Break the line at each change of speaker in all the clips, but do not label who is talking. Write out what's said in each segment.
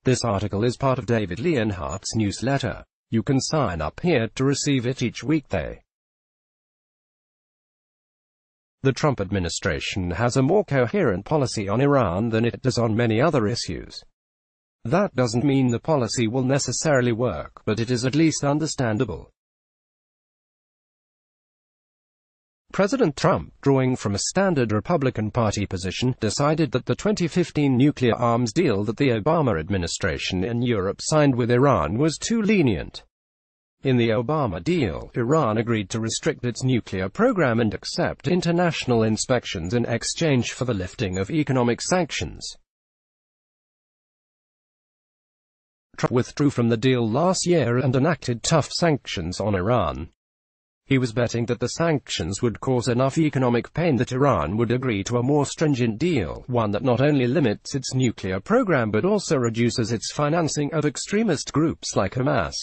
This article is part of David Leonhardt's newsletter. You can sign up here to receive it each weekday. The Trump administration has a more coherent policy on Iran than it does on many other issues. That doesn't mean the policy will necessarily work, but it is at least understandable. President Trump, drawing from a standard Republican Party position, decided that the 2015 nuclear arms deal that the Obama administration in Europe signed with Iran was too lenient. In the Obama deal, Iran agreed to restrict its nuclear program and accept international inspections in exchange for the lifting of economic sanctions. Trump withdrew from the deal last year and enacted tough sanctions on Iran. He was betting that the sanctions would cause enough economic pain that Iran would agree to a more stringent deal, one that not only limits its nuclear program but also reduces its financing of extremist groups like Hamas.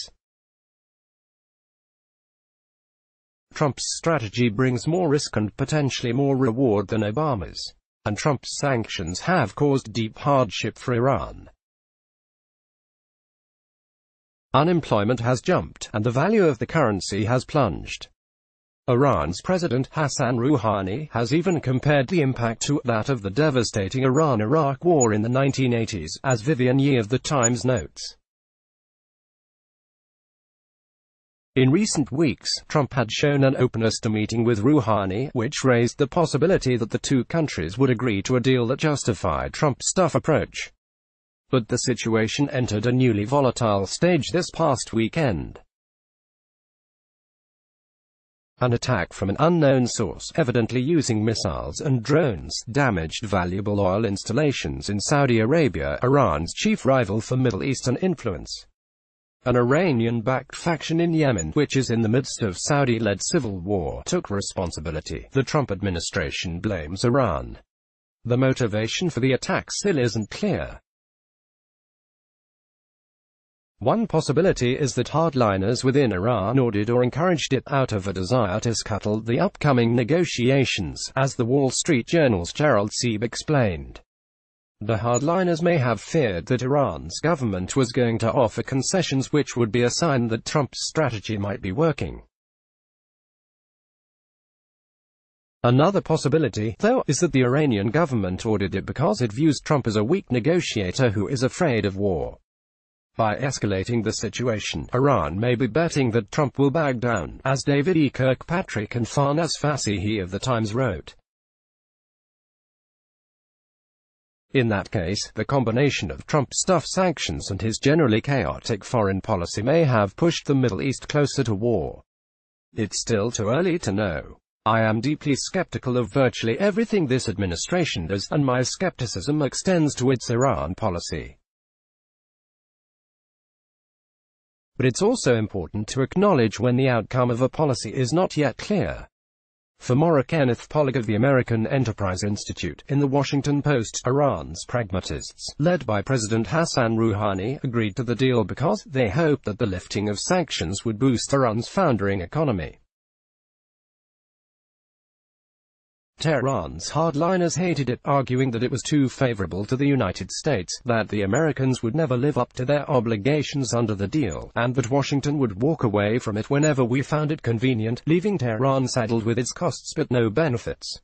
Trump's strategy brings more risk and potentially more reward than Obama's, and Trump's sanctions have caused deep hardship for Iran. Unemployment has jumped, and the value of the currency has plunged. Iran's President Hassan Rouhani has even compared the impact to that of the devastating Iran-Iraq War in the 1980s, as Vivian Ye of The Times notes. In recent weeks, Trump had shown an openness to meeting with Rouhani, which raised the possibility that the two countries would agree to a deal that justified Trump's tough approach. But the situation entered a newly volatile stage this past weekend. An attack from an unknown source, evidently using missiles and drones, damaged valuable oil installations in Saudi Arabia, Iran's chief rival for Middle Eastern influence. An Iranian-backed faction in Yemen, which is in the midst of Saudi-led civil war, took responsibility. The Trump administration blames Iran. The motivation for the attack still isn't clear. One possibility is that hardliners within Iran ordered or encouraged it out of a desire to scuttle the upcoming negotiations, as the Wall Street Journal's Gerald Sieb explained. The hardliners may have feared that Iran's government was going to offer concessions, which would be a sign that Trump's strategy might be working. Another possibility, though, is that the Iranian government ordered it because it views Trump as a weak negotiator who is afraid of war. By escalating the situation, Iran may be betting that Trump will back down, as David E. Kirkpatrick and Farnaz Fasihi of The Times wrote. In that case, the combination of Trump's tough sanctions and his generally chaotic foreign policy may have pushed the Middle East closer to war. It's still too early to know. I am deeply skeptical of virtually everything this administration does, and my skepticism extends to its Iran policy. But it's also important to acknowledge when the outcome of a policy is not yet clear. For Maura Kenneth Pollock of the American Enterprise Institute, in The Washington Post, Iran's pragmatists, led by President Hassan Rouhani, agreed to the deal because they hoped that the lifting of sanctions would boost Iran's foundering economy. Tehran's hardliners hated it, arguing that it was too favorable to the United States, that the Americans would never live up to their obligations under the deal, and that Washington would walk away from it whenever we found it convenient, leaving Tehran saddled with its costs but no benefits.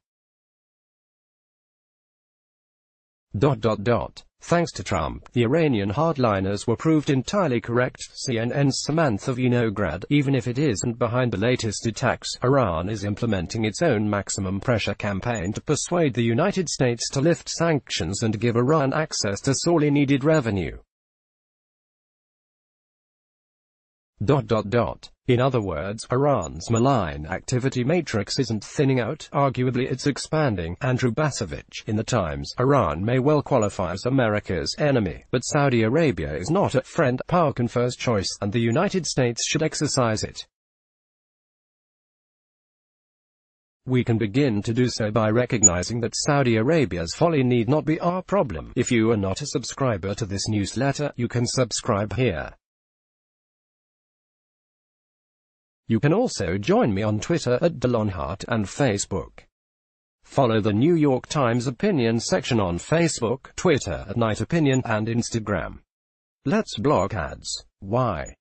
Thanks to Trump, the Iranian hardliners were proved entirely correct. CNN's Samantha Vinograd. Even if it isn't behind the latest attacks, Iran is implementing its own maximum pressure campaign to persuade the United States to lift sanctions and give Iran access to sorely needed revenue. In other words, Iran's malign activity matrix isn't thinning out, arguably it's expanding. Andrew Basovich, in The Times. Iran may well qualify as America's enemy, but Saudi Arabia is not a friend. Power confers choice, and the United States should exercise it. We can begin to do so by recognizing that Saudi Arabia's folly need not be our problem. If you are not a subscriber to this newsletter, you can subscribe here. You can also join me on Twitter at @DeLeonhardt and Facebook. Follow the New York Times opinion section on Facebook, Twitter @NightOpinion, and Instagram. Let's block ads. Why?